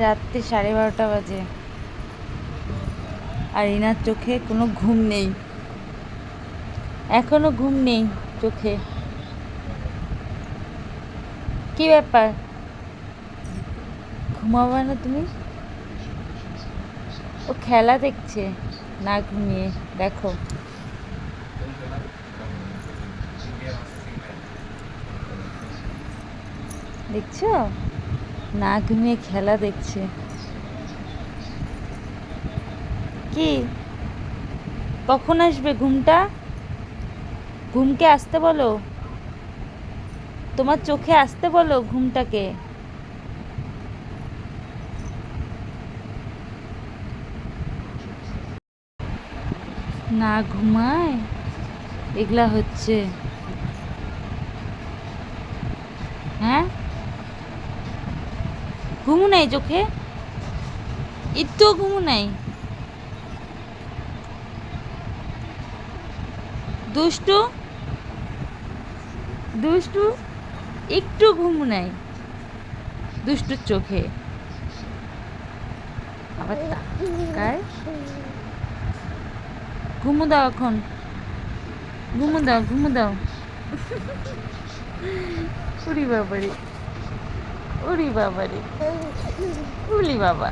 রাত্রি 12:30 বাজে, আর ইনার চোখে কোনো ঘুম নেই, এখনো ঘুম নেই চোখে। কি ব্যাপার, ঘুমাবে না তুমি? ও খেলা দেখছে না ঘুমিয়ে, দেখো। দেখছো, না ঘুমিয়ে খেলা দেখছে। কি, কখন আসবে ঘুমটা? ঘুমকে আসতে বলো, তোমার চোখে আসতে বলো ঘুমটাকে। না ঘুমায় এগুলা হচ্ছে, হ্যাঁ? ঘুমু নাই চোখে, একটু ঘুমু নাই? দুষ্টু দুষ্টু, একটু ঘুমু নাই দুষ্টুর চোখে? আবার তাকায়। ঘুমু দাও এখন, ঘুমু দাও, ঘুমু দাও। উরি বাবারে, উরি বাবারে, উলি বাবা।